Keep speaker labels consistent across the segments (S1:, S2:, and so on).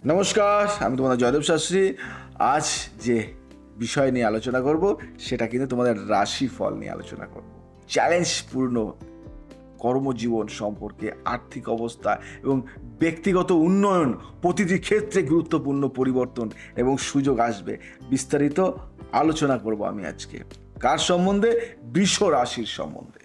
S1: নমস্কার, আমি তোমাদের জয়দেব শাস্ত্রী। আজ যে বিষয় নিয়ে আলোচনা করব সেটা কিন্তু তোমাদের রাশিফল নিয়ে আলোচনা করব। চ্যালেঞ্জপূর্ণ কর্মজীবন সম্পর্কে, আর্থিক অবস্থা এবং ব্যক্তিগত উন্নয়ন, প্রতিটি ক্ষেত্রে গুরুত্বপূর্ণ পরিবর্তন এবং সুযোগ আসবে, বিস্তারিত আলোচনা করব আমি আজকে। কার সম্বন্ধে? বৃষ রাশির সম্বন্ধে।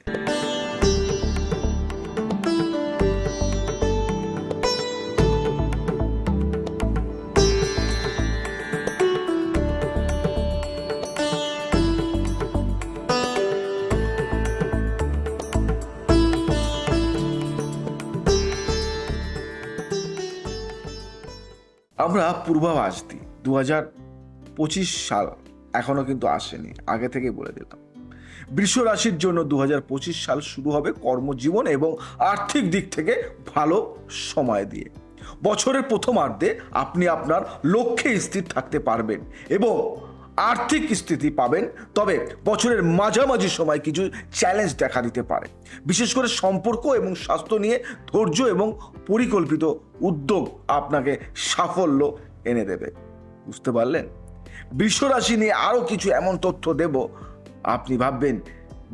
S1: আমরা পূর্বাভাস দিই 2025 সাল এখনো কিন্তু আসেনি, আগে থেকে বলে দিলাম। বৃষ রাশির জন্য 2025 সাল শুরু হবে কর্মজীবন এবং আর্থিক দিক থেকে ভালো সময় দিয়ে। বছরের প্রথমার্ধে আপনি আপনার লক্ষ্যে স্থির থাকতে পারবেন এবং আর্থিক স্থিতি পাবেন। তবে বছরের মাঝামাঝি সময় কিছু চ্যালেঞ্জ দেখা দিতে পারে, বিশেষ করে সম্পর্ক এবং স্বাস্থ্য নিয়ে। ধৈর্য এবং পরিকল্পিত উদ্যোগ আপনাকে সাফল্য এনে দেবে। বুঝতে পারলেন? বৃষ রাশি নিয়ে আরও কিছু এমন তথ্য দেব, আপনি ভাববেন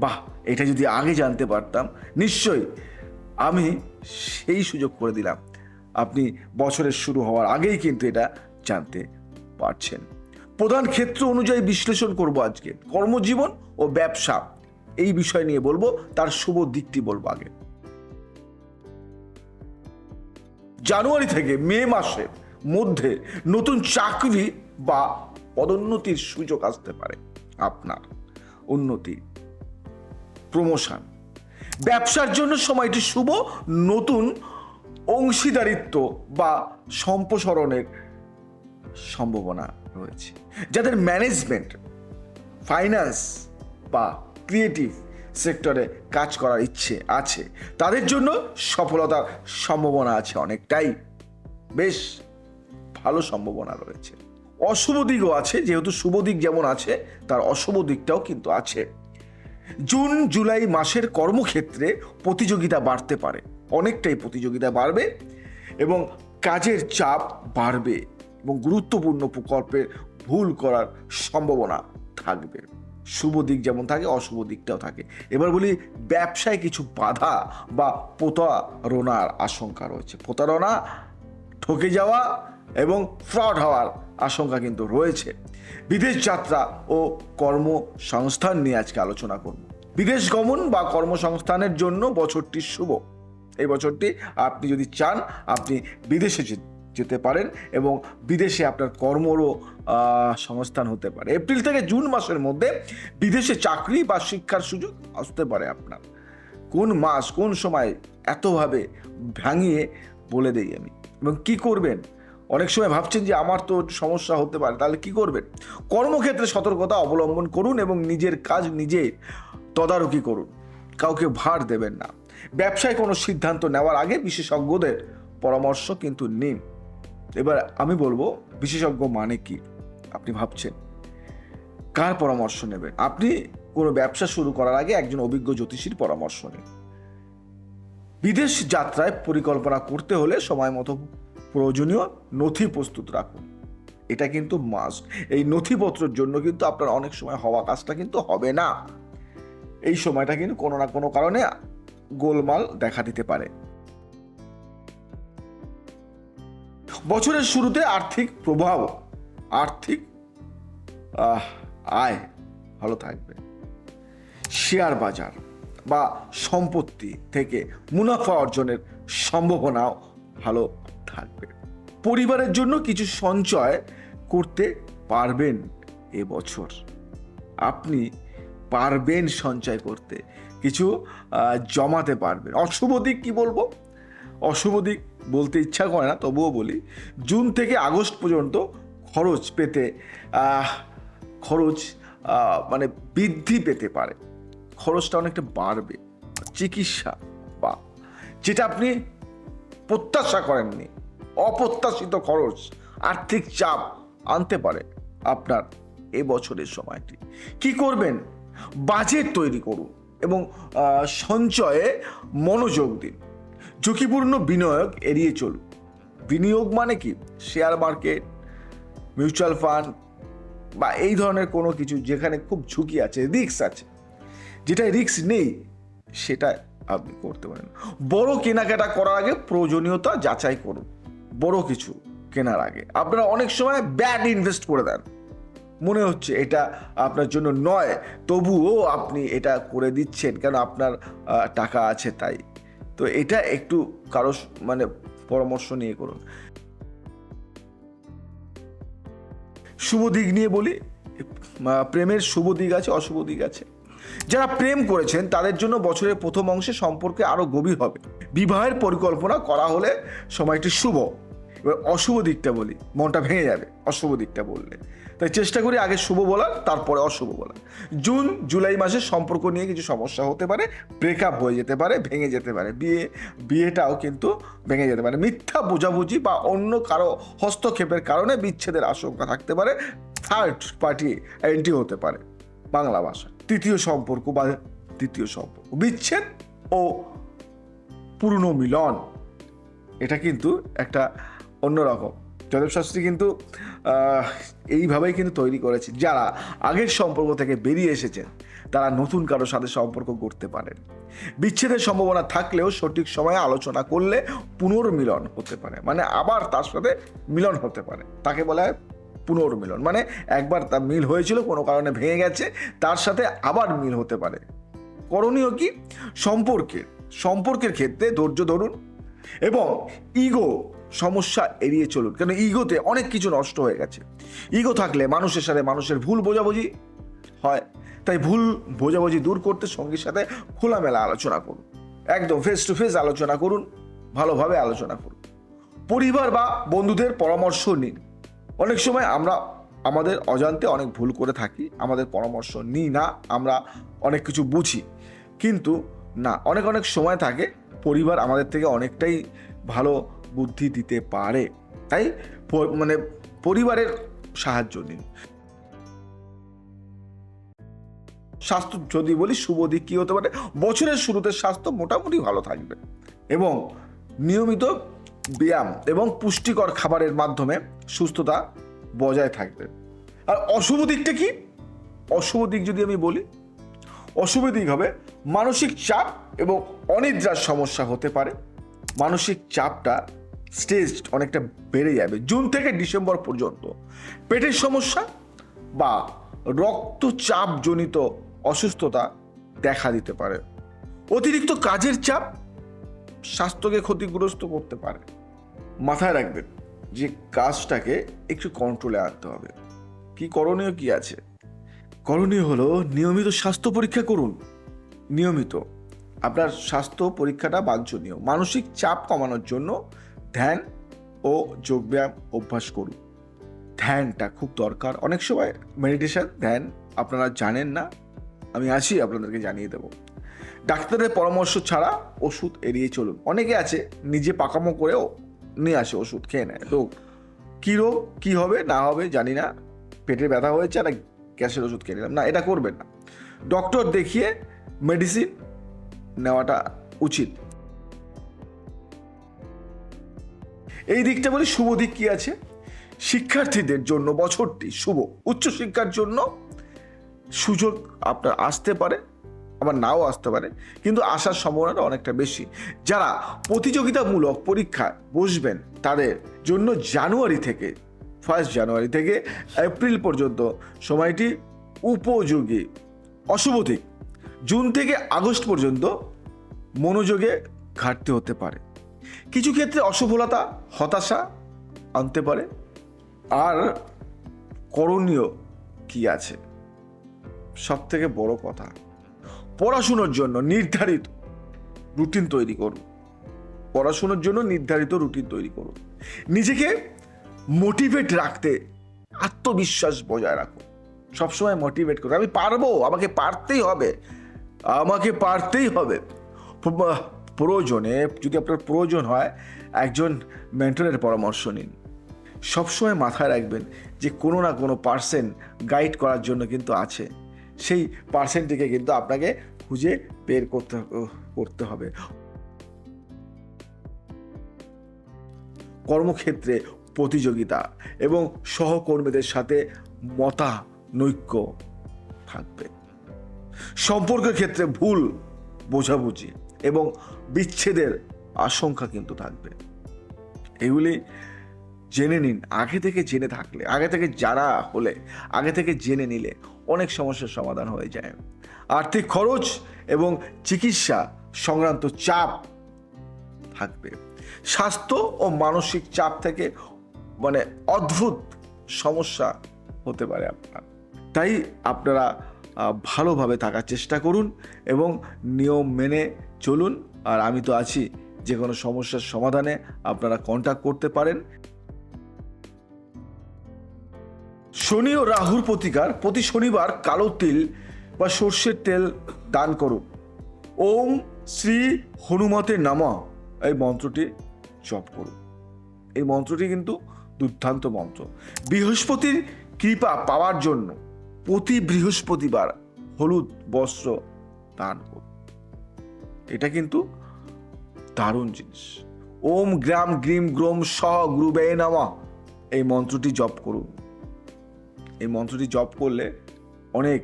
S1: বাহ, এটা যদি আগে জানতে পারতাম। নিশ্চয়ই আমি সেই সুযোগ করে দিলাম। আপনি বছরের শুরু হওয়ার আগেই কিন্তু এটা জানতে পারছেন। প্রধান ক্ষেত্র অনুযায়ী বিশ্লেষণ করব আজকে। কর্মজীবন ও ব্যবসা এই বিষয় নিয়ে বলবো, তার শুভ দিকটি বলবো আগে। জানুয়ারি থেকে মে মাসের মধ্যে নতুন চাকরি বা পদোন্নতির সুযোগ আসতে পারে। আপনার উন্নতি, প্রমোশন। ব্যবসার জন্য সময়টি শুভ। নতুন অংশীদারিত্ব বা সম্প্রসারণের সম্ভাবনা রয়েছে। যাদের ম্যানেজমেন্ট, ফাইন্যান্স বা ক্রিয়েটিভ সেক্টরে কাজ করার ইচ্ছে আছে, তাদের জন্য সফলতার সম্ভাবনা আছে অনেকটাই, বেশ ভালো সম্ভাবনা রয়েছে। অশুভ দিকও আছে, যেহেতু শুভ দিক যেমন আছে তার অশুভ দিকটাও কিন্তু আছে। জুন জুলাই মাসের কর্মক্ষেত্রে প্রতিযোগিতা বাড়তে পারে, অনেকটাই প্রতিযোগিতা বাড়বে এবং কাজের চাপ বাড়বে এবং গুরুত্বপূর্ণ প্রকল্পে ভুল করার সম্ভাবনা থাকবে। শুভ দিক যেমন থাকে, অশুভ দিকটাও থাকে। এবার বলি, ব্যবসায় কিছু বাধা বা প্রতারণার আশঙ্কা রয়েছে। প্রতারণা, ঠকে যাওয়া এবং ফ্রড হওয়ার আশঙ্কা কিন্তু রয়েছে। বিদেশ যাত্রা ও কর্মসংস্থান নিয়ে আজকে আলোচনা করব। বিদেশ গমন বা কর্মসংস্থানের জন্য বছরটি শুভ। এই বছরটি আপনি যদি চান, আপনি বিদেশে যেতে পারেন এবং বিদেশে আপনার কর্মরও সংস্থান হতে পারে। এপ্রিল থেকে জুন মাসের মধ্যে বিদেশে চাকরি বা শিক্ষার সুযোগ আসতে পারে আপনার। কোন মাস, কোন সময়, এতভাবে ভাঙিয়ে বলে দেই আমি। এবং কি করবেন? অনেক সময় ভাবছেন যে আমার তো সমস্যা হতে পারে, তাহলে কি করবেন? কর্মক্ষেত্রে সতর্কতা অবলম্বন করুন এবং নিজের কাজ নিজে তদারকি করুন, কাউকে ভার দেবেন না। ব্যবসায় কোনো সিদ্ধান্ত নেওয়ার আগে বিশেষজ্ঞদের পরামর্শ কিন্তু নিন। এবার আমি বলবো, বিশেষজ্ঞ মানে কি? আপনি ভাবছেন কার পরামর্শ নেবেন? আপনি কোনো ব্যবসা শুরু করার আগে একজন অভিজ্ঞ জ্যোতিষীর পরামর্শ নিন। বিদেশ যাত্রায় পরিকল্পনা করতে হলে সময় মতো প্রয়োজনীয় নথি প্রস্তুত রাখুন। এটা কিন্তু মাস্ট। এই নথিপত্রের জন্য কিন্তু আপনার অনেক সময় হওয়া কাজটা কিন্তু হবে না। এই সময়টা কিন্তু কোনো না কোনো কারণে গোলমাল দেখা দিতে পারে। বছরের শুরুতে আর্থিক প্রভাব, আর্থিক আয় ভালো থাকবে। শেয়ার বাজার বা সম্পত্তি থেকে মুনাফা অর্জনের সম্ভাবনাও ভালো থাকবে। পরিবারের জন্য কিছু সঞ্চয় করতে পারবেন এবছর। আপনি পারবেন সঞ্চয় করতে, কিছু জমাতে পারবেন। অশুভ দিক কি বলবো? অশুভ দিক বলতে ইচ্ছা করে না, তবুও বলি। জুন থেকে আগস্ট পর্যন্ত খরচ মানে বৃদ্ধি পেতে পারে, খরচটা অনেকটা বাড়বে। চিকিৎসা বা যেটা আপনি প্রত্যাশা করেননি, অপ্রত্যাশিত খরচ, আর্থিক চাপ আনতে পারে আপনার এবছরের সময়টি। কি করবেন? বাজেট তৈরি করুন এবং সঞ্চয়ে মনোযোগ দিন। ঝুঁকিপূর্ণ বিনিয়োগ এড়িয়ে চলুন। বিনিয়োগ মানে কি? শেয়ার মার্কেট, মিউচুয়াল ফান্ড বা এই ধরনের কোনো কিছু যেখানে খুব ঝুঁকি আছে, রিস্ক আছে। যেটা রিস্ক নেই সেটা আপনি করতে পারেন। বড় কেনাকাটা করার আগে প্রয়োজনীয়তা যাচাই করুন। বড় কিছু কেনার আগে আপনারা অনেক সময় ব্যাড ইনভেস্ট করে দেন, মনে হচ্ছে এটা আপনার জন্য নয়, তবুও আপনি এটা করে দিচ্ছেন কেন আপনার টাকা আছে তাই। তো এটা একটু কারো মানে পরামর্শ নিয়ে করুন। শুভ দিক নিয়ে বলি, প্রেমের শুভ দিক আছে, অশুভ দিক আছে। যারা প্রেম করেছেন তাদের জন্য বছরের প্রথম অংশে সম্পর্কে আরো গভীর হবে। বিবাহের পরিকল্পনা করা হলে সময়টি শুভ। এবার অশুভ দিকটা বলি, মনটা ভেঙে যাবে অশুভ দিকটা বললে, তাই চেষ্টা করি আগে শুভ বলার, তারপরে অশুভ বলার। জুন জুলাই মাসে সম্পর্ক নিয়ে কিছু সমস্যা হতে পারে, ব্রেকআপ হয়ে যেতে পারে, ভেঙে যেতে পারে, বিয়েটাও কিন্তু ভেঙে যেতে পারে। মিথ্যা বোঝাবুঝি বা অন্য কারো হস্তক্ষেপের কারণে বিচ্ছেদের আশঙ্কা থাকতে পারে। থার্ড পার্টি এন্ট্রি হতে পারে বাংলা ভাষা। তৃতীয় সম্পর্ক বা দ্বিতীয় সম্পর্ক, বিচ্ছেদ ও পুনর্মিলন, এটা কিন্তু একটা অন্যরকম। যাদব শাস্ত্রী কিন্তু এইভাবেই কিন্তু তৈরি করেছে। যারা আগের সম্পর্ক থেকে বেরিয়ে এসেছেন তারা নতুন কারোর সাথে সম্পর্ক করতে পারেন। বিচ্ছেদের সম্ভাবনা থাকলেও সঠিক সময়ে আলোচনা করলে পুনর্মিলন হতে পারে, মানে আবার তার সাথে মিলন হতে পারে। তাকে বলা হয় পুনর্মিলন, মানে একবার তার মিল হয়েছিল, কোনো কারণে ভেঙে গেছে, তার সাথে আবার মিল হতে পারে। করণীয় কি? সম্পর্কের ক্ষেত্রে ধৈর্য ধরুন এবং ইগো সমস্যা এড়িয়ে চলুন, কেন ইগোতে অনেক কিছু নষ্ট হয়ে গেছে। ইগো থাকলে মানুষের সাথে মানুষের ভুল বোঝাবুঝি হয়, তাই ভুল বোঝাবুঝি দূর করতে সঙ্গীর সাথে খোলামেলা আলোচনা করুন, একদম ফেস টু ফেস আলোচনা করুন, ভালোভাবে আলোচনা করুন। পরিবার বা বন্ধুদের পরামর্শ নিন। অনেক সময় আমরা আমাদের অজান্তে অনেক ভুল করে থাকি, আমাদের পরামর্শ নিই না, আমরা অনেক কিছু বুঝি, কিন্তু না, অনেক সময় থাকে পরিবার আমাদের থেকে অনেকটাই ভালো বুদ্ধি দিতে পারে, তাই মানে পরিবারের সাহায্য নিন। স্বাস্থ্য যদি বলি, শুভ দিক কি হতে পারে? বছরের শুরুতে স্বাস্থ্য মোটামুটি ভালো থাকবে এবং নিয়মিত ব্যায়াম এবং পুষ্টিকর খাবারের মাধ্যমে সুস্থতা বজায় থাকবে। আর অশুভ দিকটা কি? অশুভ দিক যদি আমি বলি, অশুভ দিক হবে মানসিক চাপ এবং অনিদ্রার সমস্যা হতে পারে। মানসিক চাপটা স্টেজ অনেকটা বেড়ে যাবে জুন থেকে ডিসেম্বর পর্যন্ত। পেটের সমস্যা বা রক্তচাপজনিত অসুস্থতা দেখা দিতে পারে। অতিরিক্ত কাজের চাপ স্বাস্থ্যকে ক্ষতিগ্রস্ত করতে পারে। মাথায় রাখবেন যে কাজটাকে একটু কন্ট্রোলে আনতে হবে। কি করণীয় কি আছে? করণীয় হলো নিয়মিত স্বাস্থ্য পরীক্ষা করুন। নিয়মিত আপনার স্বাস্থ্য পরীক্ষাটা বাঞ্ছনীয়। মানসিক চাপ কমানোর জন্য ধ্যান ও যোগব্যায়াম অভ্যাস করুন। ধ্যানটা খুব দরকার। অনেক সময় মেডিটেশন, ধ্যান আপনারা জানেন না, আমি আছি আপনাদেরকে জানিয়ে দেব। ডাক্তারের পরামর্শ ছাড়া ওষুধ এড়িয়ে চলুন। অনেকে আছে নিজে পাকামো করেও নিয়ে আসে ওষুধ, খেয়ে নেয়। রোগ কী রোগ কী হবে না হবে জানি না, পেটের ব্যথা হয়েছে আর গ্যাসের ওষুধ খেয়ে নিলাম, না, এটা করবেন না। ডক্টর দেখিয়ে মেডিসিন নেওয়াটা উচিত। এই দিকটা বলি, শুভ দিক কি আছে? শিক্ষার্থীদের জন্য বছরটি শুভ। উচ্চশিক্ষার জন্য সুযোগ আপনার আসতে পারে, আবার নাও আসতে পারে, কিন্তু আসার সম্ভাবনাটা অনেকটা বেশি। যারা প্রতিযোগিতামূলক পরীক্ষায় বসবেন তাদের জন্য ফার্স্ট জানুয়ারি থেকে এপ্রিল পর্যন্ত সময়টি উপযোগী। অশুভ দিক, জুন থেকে আগস্ট পর্যন্ত মনোযোগে ঘাটতি হতে পারে। কিছু ক্ষেত্রে অসফলতা হতাশা আনতে পারে। আর করণীয় কি আছে? সব থেকে বড় কথা, পড়াশুনোর জন্য নির্ধারিত রুটিন তৈরি করুন। পড়াশুনোর জন্য নির্ধারিত রুটিন তৈরি করুন। নিজেকে মোটিভেট রাখতে আত্মবিশ্বাস বজায় রাখুন। সবসময় মোটিভেট করুন, আমি পারবো, আমাকে পারতেই হবে। প্রয়োজনে যদি আপনার প্রয়োজন হয় একজন মেন্টরের পরামর্শ নিন। সবসময় মাথায় রাখবেন যে কোনো না কোনো পার্সন গাইড করার জন্য কিন্তু আছে। সেই পার্সনটিকে কিন্তু আপনাকে খুঁজে বের করতে হবে। কর্মক্ষেত্রে প্রতিযোগিতা এবং সহকর্মীদের সাথে মতানৈক্য থাকবে। সম্পর্কের ক্ষেত্রে ভুল বোঝাবুঝি এবং বিচ্ছেদের আশঙ্কা কিন্তু থাকবে। এগুলি জেনে নিন, আগে থেকে জেনে থাকলে, আগে থেকে জানা হলে, আগে থেকে জেনে নিলে অনেক সমস্যার সমাধান হয়ে যায়। আর্থিক খরচ এবং চিকিৎসা সংক্রান্ত চাপ থাকবে। স্বাস্থ্য ও মানসিক চাপ থেকে অদ্ভুত সমস্যা হতে পারে আপনার। তাই আপনারা ভালোভাবে থাকার চেষ্টা করুন এবং নিয়ম মেনে চলুন। আর আমি তো আছি, যে কোনো সমস্যার সমাধানে আপনারা কন্ট্যাক্ট করতে পারেন। শনি ও রাহুর প্রতিকার: প্রতি শনিবার কালো তিল বা সর্ষের তেল দান করুন। ওম শ্রী হনুমতে নমঃ এই মন্ত্রটি জপ করুন। এই মন্ত্রটি কিন্তু দুর্দান্ত মন্ত্র। বৃহস্পতির কৃপা পাওয়ার জন্য প্রতি বৃহস্পতিবার হলুদ বস্ত্র দান করুন। এটা কিন্তু দারুণ জিনিস। ওম গ্রাম গ্রিম গ্রোম সহ গুরুবে নমঃ এই মন্ত্রটি জপ করুন। এই মন্ত্রটি জপ করলে অনেক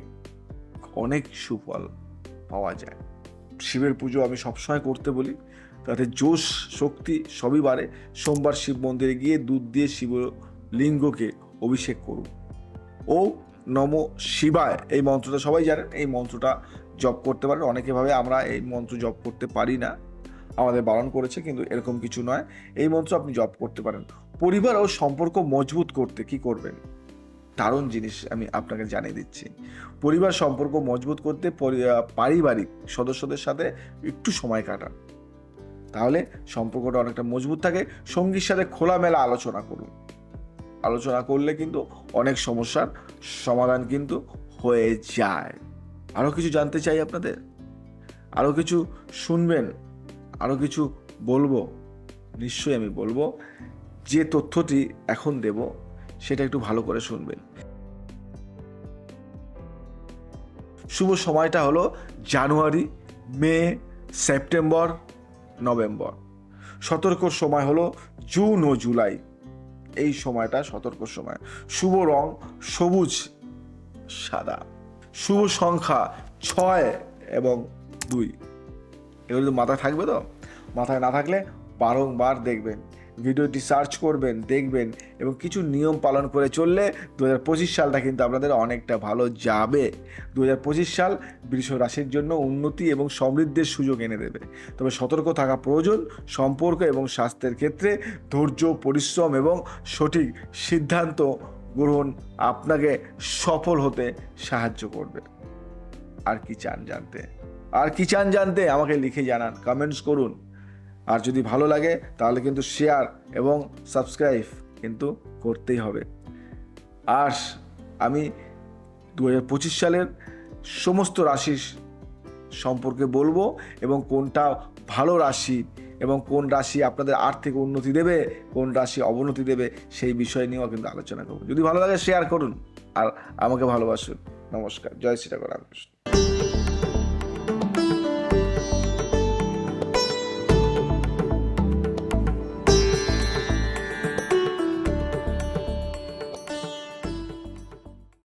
S1: অনেক সুফল পাওয়া যায়। শিবের পুজো আমি সবসময় করতে বলি, তাতে জোশ শক্তি সবই বাড়ে। সোমবার শিব মন্দিরে গিয়ে দুধ দিয়ে শিবলিঙ্গকে অভিষেক করুন। ও নম শিবায় এই মন্ত্রটা সবাই জানেন, এই মন্ত্রটা জপ করতে পারেন। অনেকে ভাবে আমরা এই মন্ত্র জপ করতে পারি না, আমাদের বারণ করেছে, কিন্তু এরকম কিছু নয়। এই মন্ত্র আপনি জপ করতে পারেন। পরিবার ও সম্পর্ক মজবুত করতে কি করবেন? দারুণ জিনিস আমি আপনাকে জানিয়ে দিচ্ছি। পরিবার সম্পর্ক মজবুত করতে পারিবারিক সদস্যদের সাথে একটু সময় কাটান, তাহলে সম্পর্কটা অনেকটা মজবুত থাকে। সঙ্গীর সাথে খোলামেলা আলোচনা করুন। আলোচনা করলে কিন্তু অনেক সমস্যার সমাধান কিন্তু হয়ে যায়। আরও কিছু জানতে চাই আপনাদের, আরও কিছু শুনবেন, আরও কিছু বলবো, নিশ্চয়ই আমি বলবো। যে তথ্যটি এখন দেব সেটা একটু ভালো করে শুনবেন। শুভ সময়টা হলো জানুয়ারি, মে, সেপ্টেম্বর, নভেম্বর। সতর্কর সময় হলো জুন ও জুলাই। এই সময়টা সতর্ক সময়। শুভ রং সবুজ সাদা। শুভ সংখ্যা 6 এবং 2। এগুলো মাথায় থাকবে তো? মাথায় না থাকলে বারংবার দেখবেন, ভিডিওটি সার্চ করবেন, দেখবেন এবং কিছু নিয়ম পালন করে চললে 2025 সালটা কিন্তু আপনাদের অনেকটা ভালো যাবে। 2025 সাল বৃষ রাশির জন্য উন্নতি এবং সমৃদ্ধির সুযোগ এনে দেবে। তবে সতর্ক থাকা প্রয়োজন। সম্পর্ক এবং স্বাস্থ্যের ক্ষেত্রে ধৈর্য, পরিশ্রম এবং সঠিক সিদ্ধান্ত গ্রহণ আপনাকে সফল হতে সাহায্য করবে। আর কি চান জানতে আমাকে লিখে জানান, কমেন্টস করুন। আর যদি ভালো লাগে তাহলে কিন্তু শেয়ার এবং সাবস্ক্রাইব কিন্তু করতেই হবে। আর আমি 2025 সালের সমস্ত রাশি সম্পর্কে বলবো এবং কোনটা ভালো রাশি এবং কোন রাশি আপনাদের আর্থিক উন্নতি দেবে, কোন রাশি অবনতি দেবে, সেই বিষয় নিয়েও কিন্তু আলোচনা করবো। যদি ভালো লাগে শেয়ার করুন আর আমাকে ভালোবাসুন। নমস্কার, জয় শ্রী রামকৃষ্ণ।